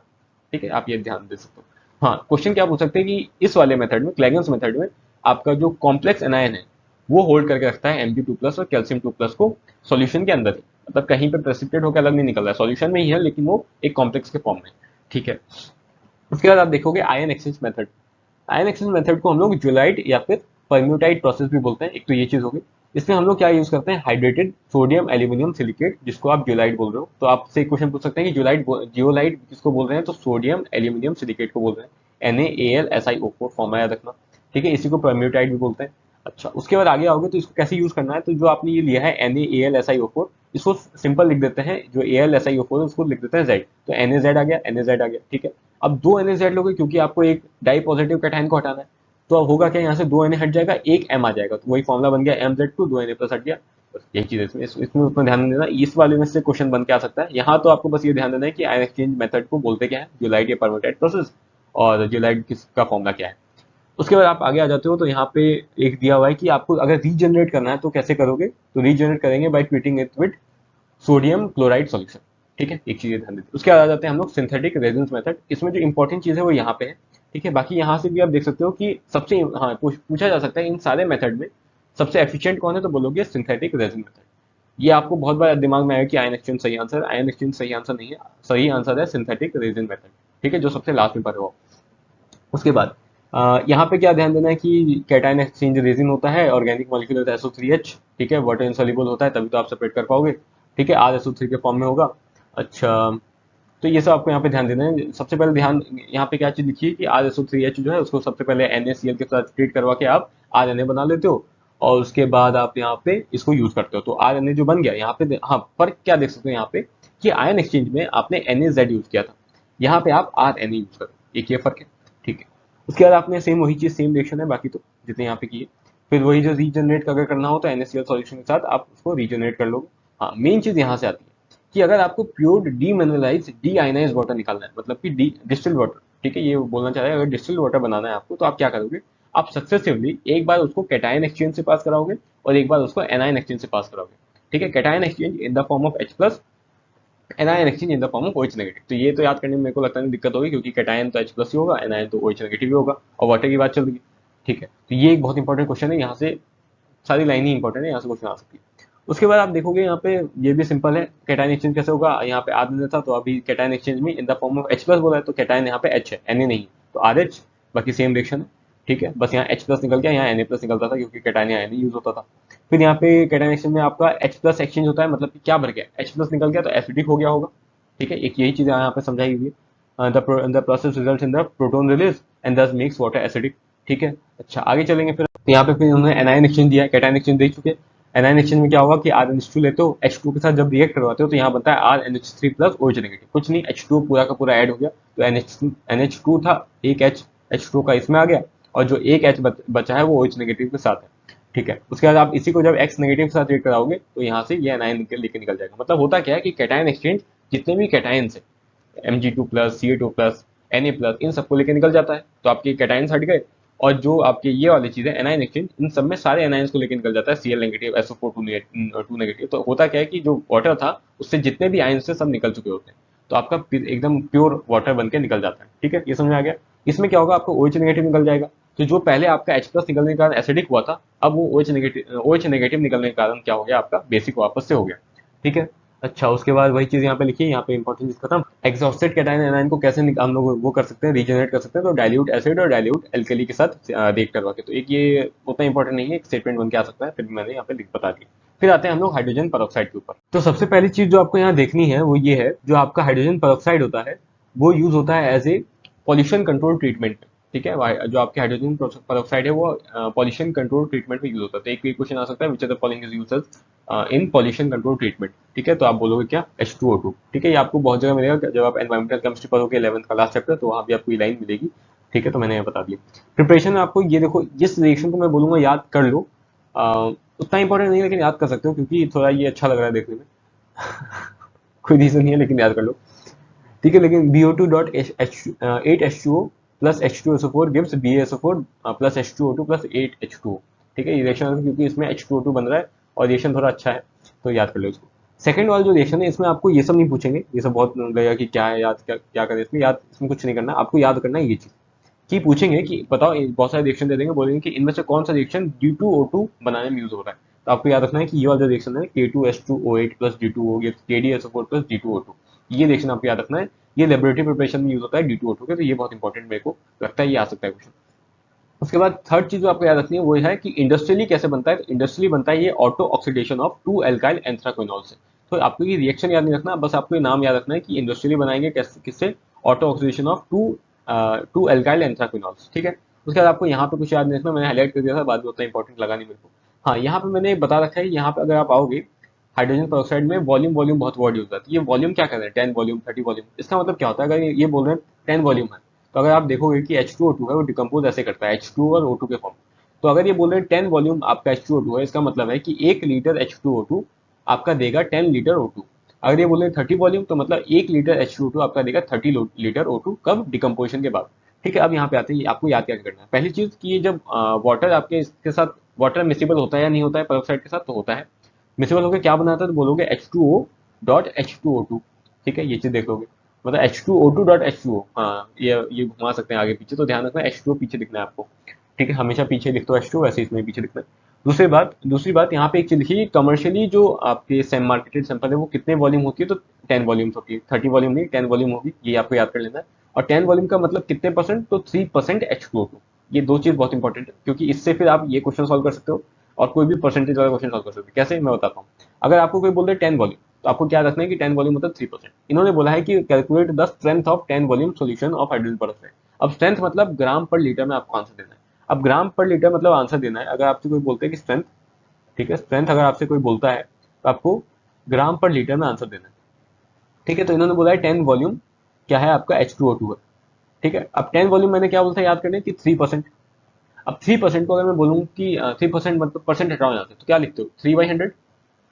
ठीक है। आप ये ध्यान दे सकते हो। हाँ, क्वेश्चन क्या पूछ सकते हैं कि इस वाले मेथड में, क्लैगन्स मेथड में, आपका जो कॉम्प्लेक्स एनायन है वो होल्ड करके रखता है Mg2 प्लस और कैल्शियम 2 प्लस को सॉल्यूशन के अंदर ही, मतलब कहीं पे प्रेसिपिटेट होकर अलग नहीं निकल रहा है, सॉल्यूशन में ही है, लेकिन वो एक कॉम्प्लेक्स के फॉर्म में, ठीक है। उसके बाद आप देखोगे ion exchange method. Ion exchange method को हम लोग ज्यूलाइट या फिर परम्यूटाइड प्रोसेस भी बोलते हैं। एक तो ये चीज होगी, इसमें हम लोग क्या यूज करते हैं, हाइड्रेटेड सोडियम एल्यूमिनियम सिलिकेट, जिसको आप ज्यूलाइट बोल रहे हो। तो आपसे एक क्वेश्चन पूछ सकते हैं कि जियोलाइट किसको बोल रहे हैं, तो सोडियम एल्यूमिनियम सिलिकेट को बोल रहे हैं, NaAlSiO4 फॉर्म याद रखना, ठीक है। इसी को परम्यूटाइड भी बोलते हैं। अच्छा, उसके बाद आगे आओगे तो इसको कैसे यूज करना है, तो जो आपने ये लिया है NaAlSiO4, इसको सिंपल लिख देते हैं, जो AlSiO4 है उसको लिख देते हैं Z, तो NaZ आ गया, NaZ आ गया, ठीक है। अब 2 NaZ लोगे, क्योंकि आपको एक डाई पॉजिटिव कैटायन को हटाना है, तो अब होगा क्या, यहाँ से 2 Na हट जाएगा, एक M आ जाएगा, तो वही फॉर्मूला बन गया MZ2, 2 Na प्लस हट गया। बस यही चीज है इसमें, इसमें उतना ध्यान नहीं देना। इस वाले में से क्वेश्चन बन के आ सकता है। यहाँ तो आपको बस ये ध्यान देना है कि आयन एक्सचेंज मेथड को बोलते क्या है, ज्यूलाइट या परम्यूटेड प्रोसेस, और ज्यूलाइट किसका फॉर्मूला क्या है। उसके बाद आप आगे आ जाते हो, तो यहाँ पे एक दिया हुआ है कि आपको अगर रीजनरेट करना है तो कैसे करोगे, तो रीजनरेट करेंगे by treating it with sodium chloride solution, ठीक है। एक चीज ध्यान देते हैं। उसके बाद आ जाते हैं हम लोग सिंथेटिक रेजिन्स मेथड। इसमें जो इंपॉर्टेंट चीज है वो यहाँ पे है, ठीक है। बाकी यहाँ से भी आप देख सकते हो कि सबसे, हाँ, पूछा जा सकता है इन सारे मेथड में सबसे एफिशिएंट कौन है, तो बोलोगे सिंथेटिक रेजिन मेथड। ये आपको बहुत बार दिमाग में आया कि आयन एक्सचेंज सही आंसर है, आयन एक्सचेंज सही आंसर नहीं है, सही आंसर है सिंथेटिक रेजिन मेथड, ठीक है, जो सबसे लास्ट में पढ़े हो। उसके बाद यहाँ पे क्या ध्यान देना है कि कैटायन एक्सचेंज रेजिन होता है, ऑर्गेनिक मॉलिक्यूल होता है SO3H, ठीक है, वाटर इनसॉल्युबल होता है, तभी तो आप सेपरेट कर पाओगे, ठीक है, RSO3 के फॉर्म में होगा। अच्छा, तो ये सब आपको यहाँ पे ध्यान देना है। सबसे पहले ध्यान यहाँ पे क्या चीज लिखी है कि RSO3H जो है उसको सबसे पहले NaCl के साथ ट्रीट करवा के आप RNA बना लेते हो, और उसके बाद आप यहाँ पे इसको यूज करते हो, तो RNA जो बन गया यहाँ पे। हाँ, फर्क क्या देख सकते हो यहाँ पे कि आयन एक्सचेंज में आपने NaZ यूज किया था, यहाँ पे आप RNA यूज करो, एक ये फर्क है, ठीक है। उसके बाद आपने सेम वही चीज, सेम रिएक्शन है बाकी तो जितने यहाँ पे किए, फिर वही जो रीजनरेट अगर करना हो तो NaCl सॉल्यूशन के साथ आप उसको रीजनरेट कर लोगे। हाँ, मेन चीज यहाँ से आती है कि अगर आपको प्योर डीमिनरलाइज डीआयनाइज वाटर निकालना है, मतलब कि डिस्टिल्ड वाटर, ठीक है, ये बोलना चाह रहे हैं, अगर डिस्टिल्ड वाटर बनाना है आपको, तो आप क्या करोगे, आप सक्सेसिवली एक बार उसको कैटायन एक्सचेंज से पास कराओगे और एक बार उसको एनायन एक्सचेंज से पास कराओगे, ठीक है। Cation exchange in the form of H plus, anion exchange in the form of OH negative. तो ये तो याद करने में मेरे को लगता नहीं दिक्कत होगी, क्योंकि कैटायन तो H प्लस ही होगा, एनायन तो OH नेगेटिव ही होगा, और वाटर की बात चल रही है, ठीक है। तो ये एक बहुत इंपॉर्टेंट क्वेश्चन है, यहाँ से सारी लाइन ही इंपॉर्टेंट है, यहाँ से क्वेश्चन आ सकती है। उसके बाद आप देखोगे यहाँ पे ये भी सिंपल है, कैटायन एक्सचेंज कैसे होगा, यहाँ पे आर था, तो अभी कैटायन एक्सचेंज में in the form of H plus बोला है, तो कैटायन यहाँ पे H है, Na नहीं है, तो RH, बाकी सेम रिएक्शन है, ठीक है। बस यहाँ H प्लस निकल गया, यहाँ Na प्लस निकलता था, क्योंकि कैटायन यहाँ Na यूज होता था। फिर यहाँ पे कैटायन एक्सचेंज में आपका H प्लस एक्सचेंज होता है, मतलब कि क्या भर गया, H प्लस निकल गया तो एसिडिक हो गया होगा, ठीक है। एक यही चीज यहाँ पे समझाई हुई है, the process results in the proton release and दस मेक्स वाटर एसिडिक, ठीक है। अच्छा, आगे चलेंगे फिर, तो यहाँ पे फिर उन्होंने एनायन एक्सचेंज दिया है, कैटायन एक्सचेंज देख चुके हैं। एनायन एक्सचेंज में क्या होगा कि RNH2 लेते हो, H2 के साथ जब रिएक्ट करवाते हो तो यहाँ बनता है RNH3 प्लस OH नेगेटिव, कुछ नहीं, H2 पूरा का पूरा ऐड हो गया, तो NH2 था, एक H2 का इसमें आ गया, और जो एक H बचा है वो OH नेगेटिव के साथ है, ठीक है। उसके बाद आप इसी को जब X नेगेटिव के साथ रिएक्ट कराओगे तो यहाँ से ये एनायन लेके निकल जाएगा। मतलब होता क्या है कि कैटायन एक्सचेंज जितने भी कैटायंस है, Mg2 plus, Ca2 plus, Na plus, इन सबको लेके निकल जाता है, तो आपके कैटायंस हट गए, और जो आपके ये वाली चीज़ है एनाइन एक्सचेंज, इन सब में सारे एनाइंस को लेकर निकल जाता है, Cl नेगेटिव, SO4 2 नेगेटिव। तो होता क्या है कि जो वाटर था उससे जितने भी आयंस थे सब निकल चुके होते हैं, तो आपका एकदम प्योर वाटर बन के निकल जाता है। ठीक है, ये समझ में आ गया। इसमें क्या होगा, आपका OH नेगेटिव निकल जाएगा। तो जो पहले आपका H प्लस निकलने के कारण एसिडिक हुआ था, अब वो OH नेगेटिव निकलने के कारण क्या हो गया, आपका बेसिक वापस से हो गया। ठीक है। अच्छा, उसके बाद वही चीज यहाँ पे लिखिए, यहाँ पे इंपॉर्टेंट चीज खत्म। एग्जॉस्टेड कैटायन एनायन को कैसे हम लोग वो कर सकते हैं, रीजनरेट कर सकते हैं, तो डाइल्यूट एसिड और डाइल्यूट एल्कली के साथ रिएक्ट करवा के। तो एक ये उतना इंपॉर्टेंट नहीं है, एक स्टेटमेंट बन के आ सकता है, फिर मैंने यहाँ पे बता दिया। फिर आते हैं हम लोग हाइड्रोजन पेरोक्साइड के ऊपर। तो सबसे पहली चीज जो आपको यहाँ देखनी है वो ये है, जो आपका हाइड्रोजन पेरोक्साइड होता है वो यूज होता है as a pollution control treatment. ठीक है, जो आपके हाइड्रोजन पेरोक्साइड है वो पॉल्यूशन कंट्रोल ट्रीटमेंट में यूज होता है। तो एक क्वेश्चन आ सकता है, which are the following is used in pollution control treatment. ठीक है, तो आप बोलोगे क्या, H2O2। ठीक है, ये आपको बहुत जगह मिलेगा जब आप एनवायरमेंटल केमिस्ट्री पढ़ोगे 11th का लास्ट चैप्टर, तो वहाँ भी आपको ये लाइन मिलेगी। ठीक है, तो मैंने ये बता दिया। प्रिपरेशन में आपको ये देखो, जिस रिएक्शन को मैं बोलूंगा याद कर लो, उतना इंपॉर्टेंट नहीं है लेकिन याद कर सकते हो, क्योंकि थोड़ा ये अच्छा लग रहा है देखने में। कोई रीजन नहीं है लेकिन याद कर लो। ठीक है, लेकिन BO2 dot 8H2O plus H2SO4 gives BaSO4 plus H2O2 plus 8H2O। ठीक है, ये रिएक्शन क्योंकि इसमें H2O2 बन रहा है और रिएक्शन थोड़ा अच्छा है, तो याद कर लो इसको। सेकंड वाला जो रिएक्शन है इसमें आपको ये सब नहीं पूछेंगे, ये सब बहुत लगेगा कि क्या है, याद क्या क्या करें इसमें, याद इसमें कुछ नहीं करना, आपको याद करना है ये चीज कि पूछेंगे कि बताओ, बहुत सारे रिएक्शन दे देंगे, बोलेंगे कि इनमें से कौन सा रिएक्शन D2O2 बनाने में यूज हो रहा है। तो आपको याद रखना है कि ये वाला जो रिएक्शन है K2H2O8 plus D2O gives KdSO4 plus D2O2, ये रिएक्शन आपको याद रखना है। ये लेबोरेटरी प्रिपरेशन में यूज होता है D2O2 के, तो ये बहुत इंपॉर्टेंट मेरे को लगता है, ये आ सकता है क्वेश्चन। उसके बाद थर्ड चीज जो आपको याद रखनी है वो है कि इंडस्ट्रियली कैसे बनता है। तो इंडस्ट्रियली बनता है ये ऑटो ऑक्सीडेशन ऑफ 2 एल्काइल एंथ्राक्विनोल से। तो आपको ये रिएक्शन याद नहीं रखना, बस आपको ये नाम याद रखना है कि इंडस्ट्रियली बनाएंगे कैसे, किससे, ऑटो ऑक्सीडेशन ऑफ 2 एल्काइल एंथ्राक्विनोल्स। ठीक है, उसके बाद आपको यहाँ पे कुछ याद नहीं रखना, मैंने हाईलाइट कर दिया था, बाद में उतना इंपॉर्टेंट लगा नहीं मेरे को। हाँ, यहाँ पे मैंने बता रखा है, यहाँ पे अगर आप आओगे हाइड्रोजन पेरोक्साइड में वॉल्यूम वॉल्यूम बहुत वर्ड यूज होता है। ये वॉल्यूम क्या कर रहे हैं, 10 वॉल्यूम 30 वॉल्यूम, इसका मतलब क्या होता है, अगर ये बोल रहे हैं 10 वॉल्यूम है, तो अगर आप देखोगे कि H2O2 है वो डिकम्पोज ऐसे करता है, H2 और O2 के फॉर्म। तो अगर ये बोल रहे हैं 10 वॉल्यूम आपका H2O2 है, इसका मतलब है कि 1 लीटर H2O2 आपका देगा 10 लीटर O2। अगर ये बोल रहे हैं 30 वॉल्यूम, तो मतलब 1 लीटर H2O2 आपका देगा 30 लीटर O2, कब, डिकम्पोजिशन के बाद। ठीक है, अब यहाँ पे आते हैं, आपको याद क्या करना है। पहली चीज कि ये जब वाटर आपके इसके साथ, वाटर मिसिबल होता है या नहीं होता है पेरोक्साइड के साथ, तो होता है। मिसिबल होकर क्या बनाता है, तो बोलोगे H2O डॉट H2O2। ठीक है, ये चीज देख लोगे, मतलब H2O2 डॉट H2O। हाँ, ये घुमा सकते हैं आगे पीछे, तो ध्यान रखना H2O पीछे दिखना है आपको। ठीक है, हमेशा पीछे लिख दो H2O, वैसे इसमें पीछे दिखना है। दूसरी बात यहाँ पे एक चीज लिखिए, कमर्शियली जो आपके सेम मार्केटेड सैंपल है वो कितने वॉल्यूम होती है, तो 10 वॉल्यूम होती है, 30 वॉल्यूम नहीं 10 वॉल्यूम होगी, ये आपको याद कर लेना है। और 10 वॉल्यूम का मतलब कितने परसेंट, तो 3% H2O2। ये दो चीज बहुत इंपॉर्टेंट है, क्योंकि इससे फिर आप ये क्वेश्चन सॉल्व कर सकते हो और कोई भी परसेंटेज वाला क्वेश्चन सॉल्व कर सकते हो। कैसे, मैं बताता हूँ। अगर आपको कोई बोल दे 10 वॉल्यूम, तो आपको क्या रखना है कि 10 वॉल्यूम मतलब 3%। इन्होंने बोला है कि calculate the strength of 10 volume solution of hydrogen peroxide. अब स्ट्रेंथ मतलब ग्राम पर लीटर में आपको आंसर देना है। अब ग्राम पर लीटर मतलब आंसर देना है, अगर आपसे कोई बोलते हैं कि स्ट्रेंथ, ठीक है, स्ट्रेंथ अगर आपसे कोई बोलता है तो आपको ग्राम पर लीटर में आंसर देना है। ठीक है, तो इन्होंने बोला है 10 वॉल्यूम क्या है आपका H2O2 है। ठीक है, अब 10 वॉल्यूम मैंने क्या बोलता है याद करने कि 3%। अब 3% को अगर मैं बोलूँ कि 3% मतलब परसेंट हटाओ यहाँ से, तो क्या लिखते हो, 3/100।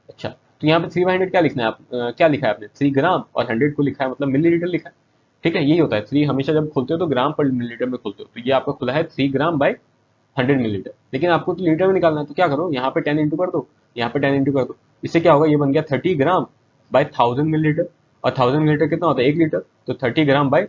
अच्छा, तो यहाँ पे 3/100 क्या लिखना है, आप क्या लिखा है आपने, 3 ग्राम, और 100 को लिखा है मतलब मिलीलीटर लिखा है। ठीक है, यही होता है, 3 हमेशा जब खोलते हो तो ग्राम पर मिलीलीटर में खोलते हो, तो ये आपका खुला है 3 ग्राम बाय 100 मिलीलीटर। लेकिन आपको तो लीटर में निकालना है, तो क्या करो, यहाँ पे 10 इंटू कर दो, यहाँ पे 10 इंटू कर दो। इससे क्या होगा, ये बन गया 30 ग्राम बाय 1000 मिलीलीटर। और 1000 मिलीलीटर कितना होता है, 1 लीटर, तो 30 ग्राम बाय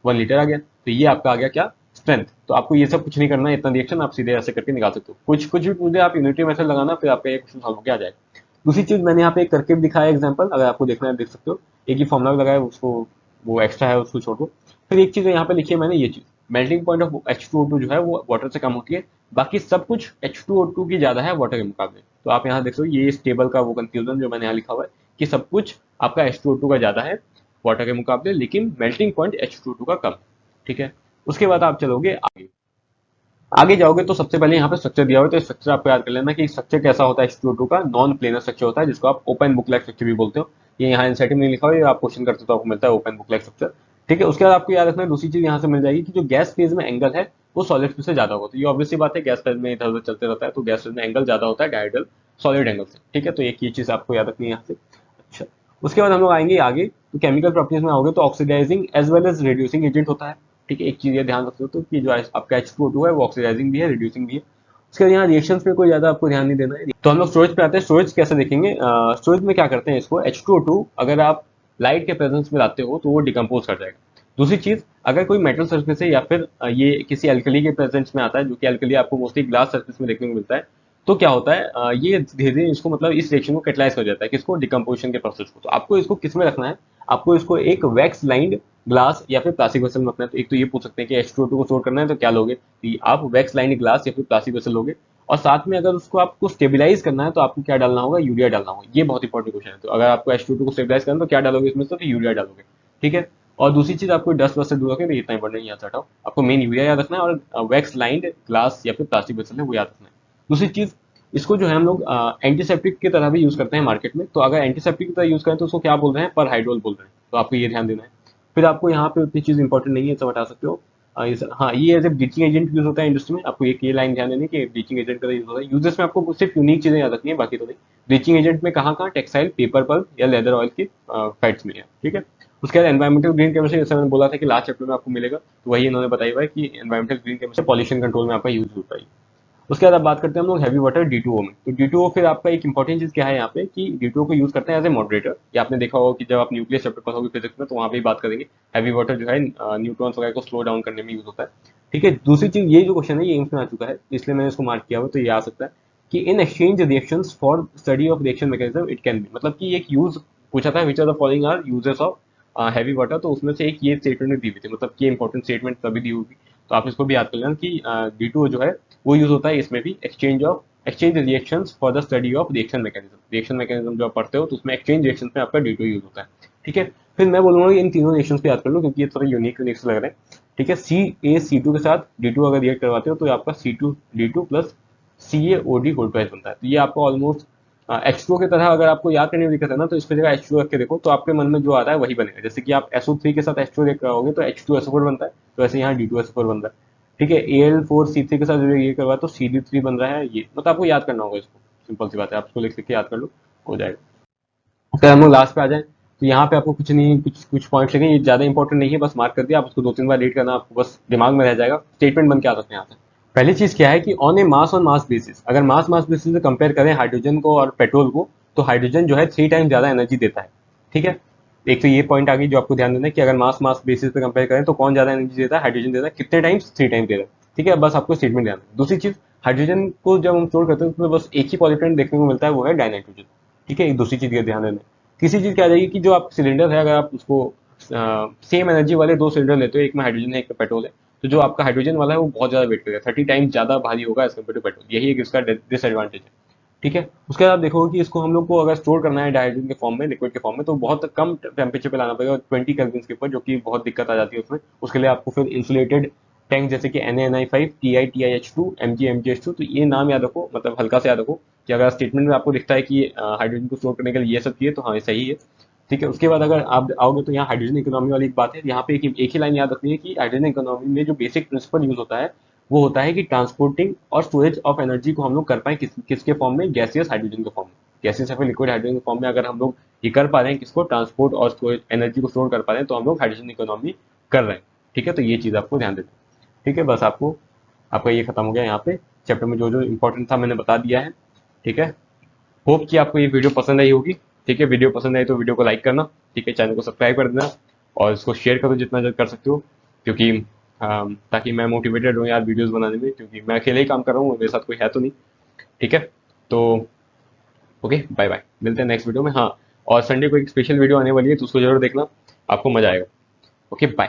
1 लीटर आ गया। तो ये आपका आ गया क्या, स्ट्रेंथ। तो आपको ये सब कुछ नहीं करना है, इतना रिएक्शन आप सीधे ऐसे करके निकाल सकते हो। कुछ कुछ भी पूछे आप यूनिटी मेथड लगाना, फिर आपका ये क्वेश्चन सॉल्व होकर आ जाएगा। दूसरी चीज मैंने यहाँ पे एक करके दिखाया एग्जांपल, अगर आपको देखना है देख सकते हो। एक ही फॉर्मुला लगाया, उसको वो एक्स्ट्रा है उसको छोड़ दो। फिर एक चीज यहाँ पे लिखी है मैंने, ये चीज मेल्टिंग पॉइंट ऑफ H2O2 जो है वो वाटर से कम होती है। बाकी सब कुछ H2O2 की ज्यादा है वाटर के मुकाबले। तो आप यहाँ देख सकते हो, ये इस टेबल का वो कंक्लूजन जो मैंने यहाँ लिखा हुआ है कि सब कुछ आपका H2O2 का ज्यादा है वाटर के मुकाबले, लेकिन मेल्टिंग पॉइंट H2O2 का कम। ठीक है, उसके बाद आप चलोगे आगे। आगे जाओगे तो सबसे पहले यहाँ पे स्ट्रक्चर दिया हुआ है, तो स्ट्रक्चर आपको याद कर लेना कि स्ट्रक्चर कैसा होता है H2O2 का, नॉन प्लेनर स्ट्रक्चर होता है, जिसको आप ओपन बुक लाइक स्ट्रक्चर भी बोलते हो। ये यहाँ एनसीईआरटी में नहीं लिखा हुआ है, आप क्वेश्चन करते हो तो आपको मिलता है ओपन बुक लाइक स्ट्रक्चर। ठीक है, उसके बाद आपको याद रखना है दूसरी चीज यहाँ से मिल जाएगी कि जो गैस फेज में एंगल है वो सॉलिड फेज से ज्यादा होगा। तो ये ऑब्वियसली बात है, गैस फेज में इधर उधर चलते रहता है, तो गैस फेज में एंगल ज्यादा होता है डायहेड्रल सॉलिड एंगल से। ठीक है, तो एक ये चीज आपको याद रखनी है यहाँ से। अच्छा, उसके बाद हम लोग आएंगे आगे, तो केमिकल प्रॉपर्टीज में आओगे तो oxidising as well as reducing agent होता है। ठीक है, एक चीज़ ये ध्यान रख सकते हो कि जो आपका H2O2 है वो ऑक्सीडाइजिंग भी है, रिड्यूसिंग भी है। उसके बाद यहाँ रिएक्शंस पे कोई ज़्यादा आपको ध्यान नहीं देना है। तो हम लोग स्टोरेज पे आते हैं। स्टोरेज कैसे देखेंगे? स्टोरेज में क्या करते हैं, इसको H2O2 अगर आप लाइट के प्रेजेंस में लाते हो तो वो डिकम्पोज कर जाएगा। दूसरी चीज़, अगर कोई मेटल सरफेस है या फिर ये किसी एल्कली के प्रेजेंस में आता है, जो कि एल्कली आपको मोस्टली ग्लास सरफेस में देखने को मिलता है, तो क्या होता है, ये धीरे धीरे इसको मतलब इस रिएक्शन को कैटलाइज कर जाता है, किसको? डिकम्पोजिशन के प्रोसेस को। तो आपको इसको किस में रखना है? आपको इसको एक वैक्स लाइंड ग्लास या फिर प्लास्टिक वेसल में रखना है। तो एक तो ये पूछ सकते हैं कि H2O2 को स्टोर करना है तो क्या लोगे? तो आप वैक्स लाइंड ग्लास या फिर प्लास्टिक वेसल लोगे, और साथ में अगर उसको आपको स्टेबिलाईज करना है तो आपको क्या डालना होगा? यूरिया डालना होगा। ये बहुत इंपॉर्टेंट क्वेश्चन है। तो अगर आपको H2O2 को स्टेबिलाईज करना है तो क्या डालोगे इसमें से? तो यूरिया डालोगे। ठीक है, और दूसरी चीज आपको डस्ट वस्ट से दूर रखें, तो इतना इंपॉर्टेंट यहाँ से हटाओ। आपको मेन यूरिया याद रखना है और वैक्स लाइंड ग्लास या फिर प्लास्टिक वेसल है वो याद रखना है। दूसरी चीज, इसको जो है हम लोग एंटीसेप्टिक की तरह भी यूज करते हैं मार्केट में। तो अगर एंटीसेप्टिक की तरह यूज करें तो उसको क्या बोल रहे हैं? पर हाइड्रोल बोल रहे हैं। तो आपको ये ध्यान देना है। फिर आपको यहाँ पे उतनी चीज इंपॉर्टेंट नहीं है, सब हटा सकते हो। हाँ, ये as a bleaching agent use होता है इंडस्ट्री में। आपको एक ये लाइन ध्यान देनी है कि ब्लीचिंग एजेंट का यूज होता है। यूजेस में आपको सिर्फ यूनिक चीजें याद रखनी है, बाकी तो नहीं। ब्लीचिंग एजेंट में कहाँ कहाँ? टेक्सटाइल, पेपर पल्प या लेदर ऑयल की फैट्स में है। ठीक है, उसके बाद एनवायरमेंटल ग्रीन केमिस्ट्री, जैसे मैंने बोला था कि लास्ट चैप्टर में आपको मिलेगा, तो वही इन्होंने बताया हुआ है कि environmental green chemistry pollution control में आपका यूज होता है। उसके बाद अब बात करते हैं हम लोग हैवी वाटर D2O में। तो D2O फिर आपका एक इंपॉर्टेंट चीज क्या है यहाँ पे कि D2O को यूज करते हैं एज ए मॉडरेटर। ये आपने देखा होगा कि जब आप न्यूक्लियस चैप्टर पढ़ोगे फिजिक्स में तो वहाँ पे ही बात करेंगे। हैवी वाटर जो है न्यूट्रॉन्स वगैरह को स्लो डाउन करने में यूज होता है। ठीक है, दूसरी चीज, ये जो क्वेश्चन है ये एम्स में आ चुका है, इसलिए मैंने इसको मार्क किया हुआ, तो ये आ सकता है कि in exchange reactions for study of reaction mechanism it can be, मतलब कि एक यूज पूछा था, which are the following are uses of heavy water, तो उसमें से एक ये स्टेटमेंट दी हुई थी, मतलब कि इंपॉर्टेंट स्टेटमेंट तभी दी होगी। तो आप इसको भी याद कर लेना कि D2O जो है वो यूज होता है इसमें भी, exchange reactions for the study of reaction mechanism जो आप पढ़ते हो तो उसमें एक्सचेंज रिएक्शन में आपका D2O यूज होता है। ठीक है, फिर मैं बोलूंगा कि इन तीनों रिएक्शंस पे याद कर लो क्योंकि ये थोड़ा यूनिक यूनिक से लग रहे हैं। ठीक है, CaC2 के साथ D2 अगर रिएक्ट करवाते हो तो आपका C2D2 plus CaOD whole twice बनता है। तो ये आपको ऑलमोस्ट H2O की तरह, अगर आपको याद करने में दिक्कत है ना तो इस पर जगह H2O रख के देखो तो आपके मन में जो आता है वही बनेगा। जैसे कि आप SO3 के साथ H2O रिएक्ट कराओगे तो H2SO4 बनता है, तो ऐसे यहाँ D2SO4 बन रहा है। ठीक है, Al4C3 के साथ ये करवा तो CD3 बन रहा है। ये मतलब आपको याद करना होगा इसको, सिंपल सी बात है, आप इसको लिख लिख के याद कर लो, हो जाएगा। फिर हम लोग लास्ट पे आ जाए तो यहाँ पे आपको कुछ नहीं, कुछ पॉइंट्स लिखे, ये ज्यादा इंपॉर्टेंट नहीं है, बस मार्क कर दिया। आप उसको 2-3 बार रीड करना, आपको बस दिमाग में रह जाएगा। स्टेटमेंट बन के आ सकते हैं यहाँ से। पहली चीज क्या है कि on A mass on mass basis, अगर मास बेसिस से कंपेयर करें हाइड्रोजन को और पेट्रोल को, तो हाइड्रोजन जो है 3 टाइम ज्यादा एनर्जी देता है। ठीक है, एक तो ये पॉइंट आ गई जो आपको ध्यान देना है कि अगर मास बेसिस पे कंपेयर करें तो कौन ज्यादा एनर्जी देता है? हाइड्रोजन देता है। कितने टाइम्स? 3 टाइम दे रहा है। ठीक है, बस आपको स्टेटमेंट ध्यान है। दूसरी चीज, हाइड्रोजन को जब हम स्टोर करते हैं तो बस एक ही पॉलीट्रेंट देखने को मिलता है, वो है डाइनाइट्रोजन। ठीक है, एक दूसरी चीज का ध्यान देना है। तीसरी चीज क्या आ जाएगी कि जो आप सिलेंडर है, अगर आप उसको सेम एनर्जी वाले 2 सिलेंडर लेते हो, एक में हाइड्रोजन है एक में पेट्रोल है, तो जो आपका हाइड्रोजन वाला है वो बहुत ज्यादा वेट करेगा, 30 टाइम ज्यादा भारी होगा एज कम्पेयर टू पेट्रोल। यही एक इसका डिसएडवांटेज है। ठीक है, उसके बाद आप देखोगे कि इसको हम लोग को अगर स्टोर करना है हाइड्रोजन के फॉर्म में, लिक्विड के फॉर्म में, तो बहुत कम टेम्परेचर पे लाना पड़ेगा, 20 केल्विन के ऊपर, जो कि बहुत दिक्कत आ जाती है उसमें। उसके लिए आपको फिर इंसुलेटेड टैंक जैसे कि NaNi5, TiTiH2, MgMgH2, तो ये नाम याद रखो, मतलब हल्का से याद रखो कि अगर स्टेटमेंट में आपको दिखता है कि हाइड्रोजन को स्टोर करने के लिए ये सब चाहिए तो हाँ, ये सही है। ठीक है, उसके बाद अगर आप आओगे तो यहाँ हाइड्रोजन इकोनॉमी वाली एक बात है। यहाँ पे एक ही लाइन याद रखनी है कि हाइड्रोजन इकोनॉमी में जो बेसिक प्रिंसिपल यूज होता है वो होता है कि ट्रांसपोर्टिंग और स्टोरेज ऑफ एनर्जी को हम लोग कर पाए किसके फॉर्म में? गैसियस हाइड्रोजन के फॉर्म में। गैसियस या फिर लिक्विड हाइड्रोजन के फॉर्म में अगर हम लोग ये कर पा रहे हैं, किसको? ट्रांसपोर्ट और स्टोरेज एनर्जी को स्टोर कर पा रहे हैं, तो हम लोग हाइड्रोजन इकोनॉमी कर रहे हैं। ठीक है, तो ये चीज आपको ध्यान देना है। ठीक है, बस आपका ये खत्म हो गया। यहाँ पे चैप्टर में जो जो इंपॉर्टेंट था मैंने बता दिया है। ठीक है, होप कि आपको ये वीडियो पसंद आई होगी। ठीक है, वीडियो पसंद आई तो वीडियो को लाइक करना। ठीक है, चैनल को सब्सक्राइब कर देना और इसको शेयर करो जितना जल्द कर सकते हो, क्योंकि ताकि मैं मोटिवेटेड हूँ यार वीडियोस बनाने में, क्योंकि मैं अकेले ही काम कर रहा हूँ, मेरे साथ कोई है तो नहीं। ठीक है, तो ओके, बाय बाय, मिलते हैं नेक्स्ट वीडियो में। हाँ, और संडे को एक स्पेशल वीडियो आने वाली है तो उसको जरूर देखना, आपको मजा आएगा। Okay, bye.